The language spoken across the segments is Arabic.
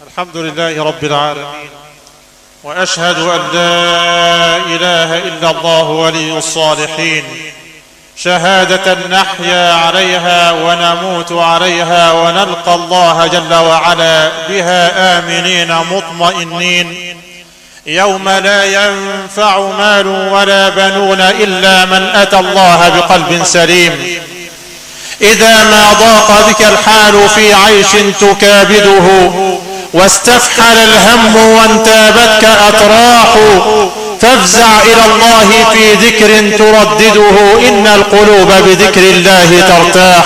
الحمد لله رب العالمين، وأشهد أن لا إله إلا الله ولي الصالحين، شهادة نحيا عليها ونموت عليها ونلقى الله جل وعلا بها آمنين مطمئنين يوم لا ينفع مال ولا بنون إلا من أتى الله بقلب سليم. إذا ما ضاق بك الحال في عيش تكابده واستفحل الهم وانتابتك أتراح، فافزع إلى الله في ذكر تردده، إن القلوب بذكر الله ترتاح.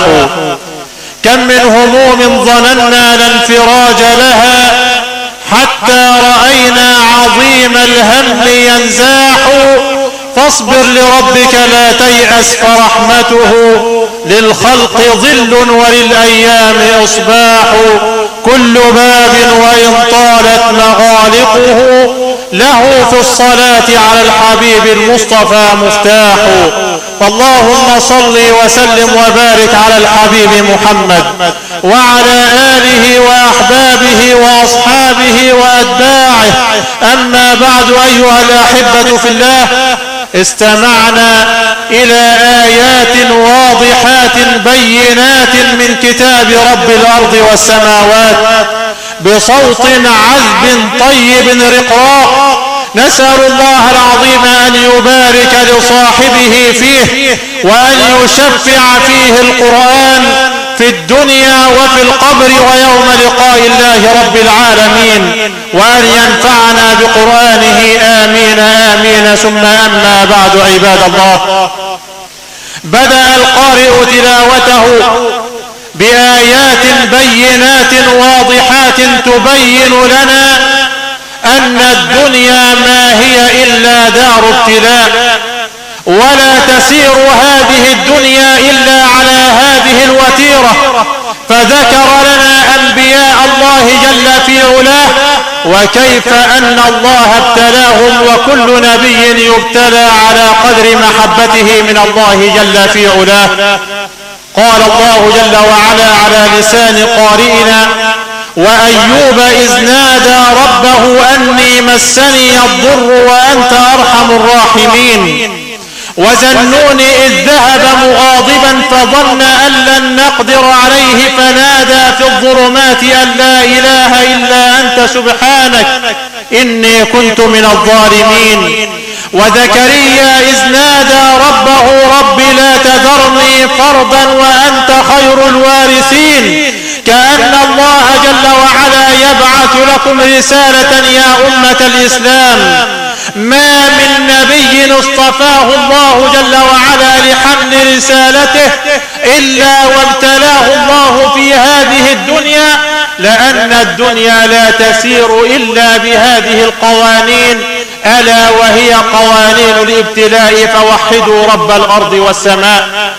كم من هموم ظننا لا انفراج لها حتى رأينا عظيم الهم ينزاح، فاصبر لربك لا تيأس فرحمته للخلق ظل وللأيام إصباح. كل باب وإن طالت مغالقه له في الصلاة على الحبيب المصطفى مفتاح. فاللهم صل وسلم وبارك على الحبيب محمد وعلى آله وأحبابه وأصحابه وأتباعه. أما بعد، أيها الأحبة في الله، استمعنا إلى آيات واضحات بينات من كتاب رب الأرض والسماوات بصوت عذب طيب رقراق. نسأل الله العظيم أن يبارك لصاحبه فيه، وأن يشفع فيه القرآن في الدنيا وفي القبر ويوم لقاء الله رب العالمين، وأن ينفعنا بقرآنه آمين آمين. ثم أما بعد، عباد الله، بدأ القارئ تلاوته بآيات بينات واضحات تبين لنا أن الدنيا ما هي إلا دار ابتلاء، ولا تسير هذه الدنيا إلا على هذه الوتيرة. فذكر لنا أنبياء الله جل في علاه وكيف أن الله ابتلاهم، وكل نبي يبتلى على قدر محبته من الله جل في علاه. قال الله جل وعلا على لسان قارئنا: وأيوب إذ نادى ربه أني مسني الضر وأنت أرحم الراحمين، وذنون إذ ذهب مغاضبا فظن أن لن نقدر عليه فنادى في الظلمات أن لا إله إلا أنت سبحانك إني كنت من الظالمين. وزكريا إذ نادى ربه رب لا تذرني فردا وأنت خير الوارثين، كأن الله جل وعلا يبعث لكم رسالة يا أمة الإسلام: ما من نبي اصطفاه الله جل وعلا لحمل رسالته إلا وابتلاه الله في هذه الدنيا، لأن الدنيا لا تسير إلا بهذه القوانين، ألا وهي قوانين الابتلاء. فوحدوا رب الأرض والسماء.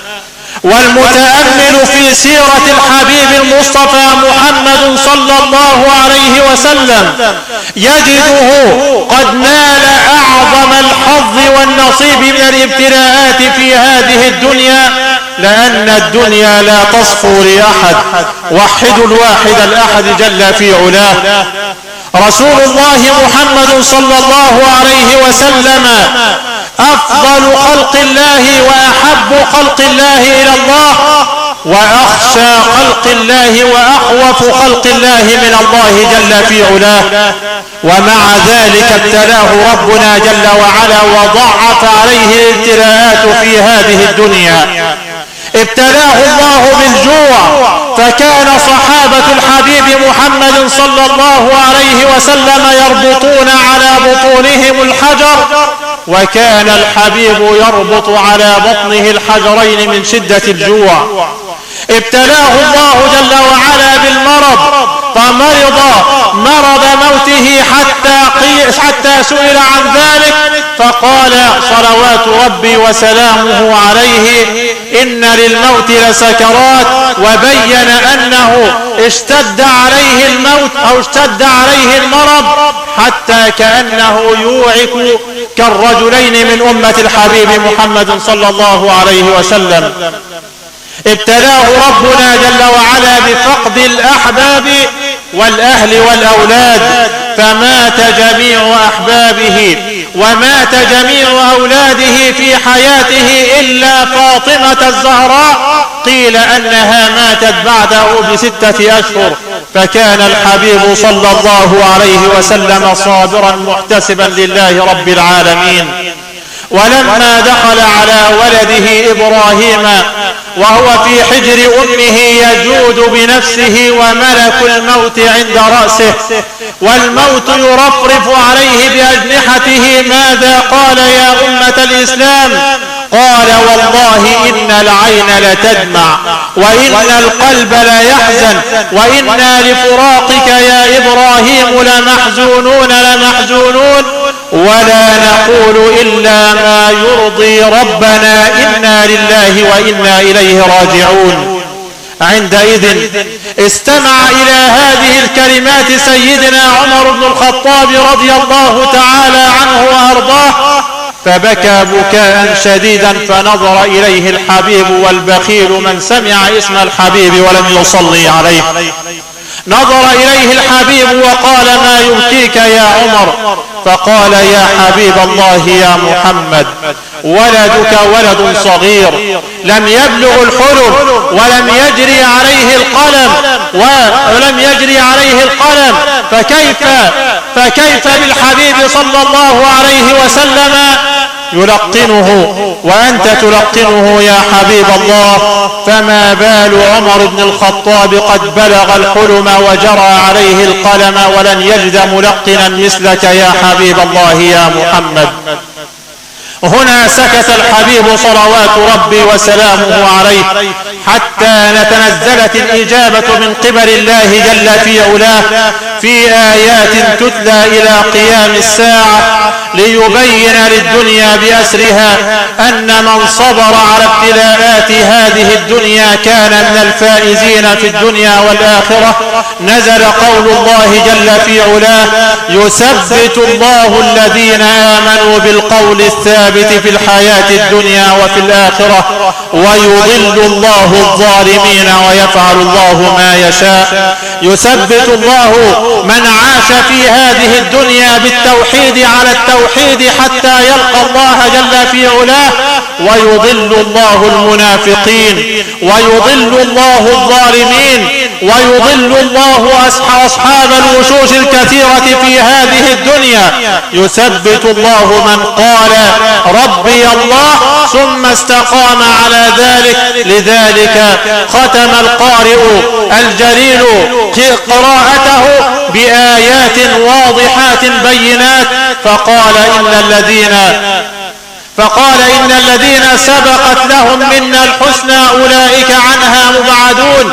والمتأمل في سيرة الحبيب المصطفى محمد صلى الله عليه وسلم يجده قد نال أعظم الحظ والنصيب من الابتلاءات في هذه الدنيا، لأن الدنيا لا تصفو لأحد. وحدوا الواحد الأحد جل في علاه. رسول الله محمد صلى الله عليه وسلم أفضل خلق الله وأحب خلق الله إلى الله، وأخشى خلق الله وأخوف خلق الله من الله جل في علاه. ومع ذلك ابتلاه ربنا جل وعلا وضعف عليه الابتلاءات في هذه الدنيا. ابتلاه الله بالجوع، فكان صحابة الحبيب محمد صلى الله عليه وسلم يربطون على بطونهم الحجر، وكان الحبيب يربط على بطنه الحجرين من شدة الجوع. ابتلاه الله جل وعلا بالمرض، فمرض مرض موته حتى سئل عن ذلك فقال صلوات ربي وسلامه عليه: إن للموت لسكرات. وبين أنه اشتد عليه الموت أو اشتد عليه المرض حتى كأنه يوعك كالرجلين من أمة الحبيب محمد صلى الله عليه وسلم. ابتلاه ربنا جل وعلا بفقد الأحباب والأهل والأولاد، فمات جميع أحبابه ومات جميع أولاده في حياته إلا فاطمة الزهراء، قيل أنها ماتت بعده ب6 أشهر. فكان الحبيب صلى الله عليه وسلم صابرا محتسبا لله رب العالمين. ولما دخل على ولده إبراهيم وهو في حجر أمه يجود بنفسه وملك الموت عند رأسه والموت يرفرف عليه بأجنحته، ماذا قال يا أمة الإسلام؟ قال: والله إن العين لتدمع وإن القلب ليحزن وإنا لفراقك يا إبراهيم لمحزونون ولا نقول إلا ما يرضي ربنا، إنا لله وإنا إليه راجعون. عندئذ استمع إلى هذه الكلمات سيدنا عمر بن الخطاب رضي الله تعالى عنه وأرضاه، فبكى بكاء شديدا، فنظر إليه الحبيب، والبخيل من سمع اسم الحبيب ولم يصلي عليه. نظر إليه الحبيب وقال: ما يبكيك يا عمر؟ فقال: يا حبيب الله يا محمد، ولدك ولد صغير لم يبلغ الحلم ولم يجري عليه القلم فكيف بالحبيب صلى الله عليه وسلم يلقنه وأنت تلقنه يا حبيب الله؟ فما بال عمر بن الخطاب قد بلغ الحلم وجرى عليه القلم ولن يجد ملقنا مثلك يا حبيب الله يا محمد. هنا سكت الحبيب صلوات ربي وسلامه عليه حتى نتنزلت الإجابة من قبل الله جل في علاه في آيات تتلى إلى قيام الساعة ليبين للدنيا بأسرها أن من صبر على ابتلاءات هذه الدنيا كان من الفائزين في الدنيا والآخرة. نزل قول الله جل في علاه: يثبت الله الذين آمنوا بالقول الثابت في الحياة الدنيا وفي الآخرة ويضل الله الظالمين ويفعل الله ما يشاء. يثبت الله من عاش في هذه الدنيا بالتوحيد على التوحيد حتى يلقى الله جل في علاه، ويضل الله المنافقين ويضل الله الظالمين ويضل الله أصحاب الوشوش الكثيرة في هذه الدنيا. يثبت الله من قال ربي الله ثم استقام على ذلك. لذلك ختم القارئ الجليل قراءته بآيات واضحات بينات فقال إن الذين سبقت لهم منا الحسنى أولئك عنها مبعدون.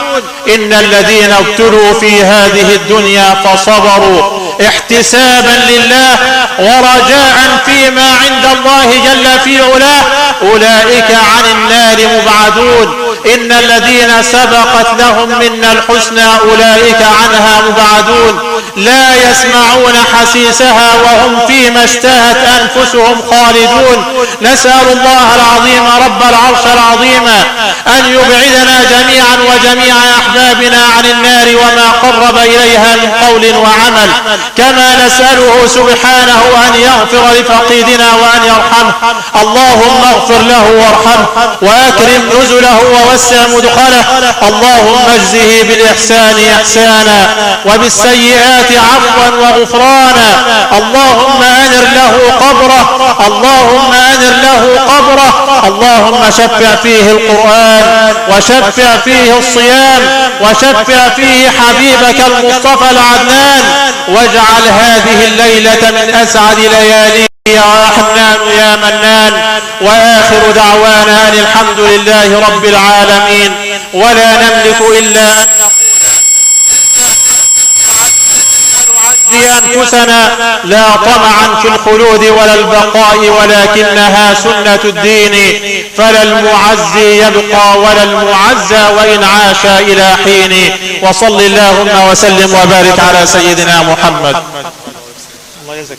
إن الذين ابتلوا في هذه الدنيا فصبروا احتسابا لله ورجاء فيما عند الله جل في علاه أولئك عن النار مبعدون. إن الذين سبقت لهم منا الحسنى أولئك عنها مبعدون لا يسمعون حسيسها وهم فيما اشتهت أنفسهم خالدون. نسأل الله العظيم رب العرش العظيم أن يبعدنا جميعا وجميع أحبابنا عن النار وما قرب إليها من قول وعمل، كما نسأله سبحانه أن يغفر لفقيدنا وأن يرحمه. اللهم اغفر له وارحمه وأكرم نزله ووسع مدخله. اللهم اجزه بالإحسان إحسانا وبالسيئات عفوا وغفرانا. اللهم أنر له قبره اللهم شفع فيه القرآن وشفع فيه الصيام وشفع فيه حبيبك المصطفى العدنان، واجعل هذه الليلة من أسعد ليالي يا حنان يا منان. وآخر دعوانا أن الحمد لله رب العالمين، ولا نملك إلا أن أنفسنا لا طمعا في الخلود ولا البقاء، ولكنها سنة الدين، فلا المعزي يبقى ولا المعزى وإن عاش إلى حين. وصل اللهم وسلم وبارك على سيدنا محمد. الله يجزاك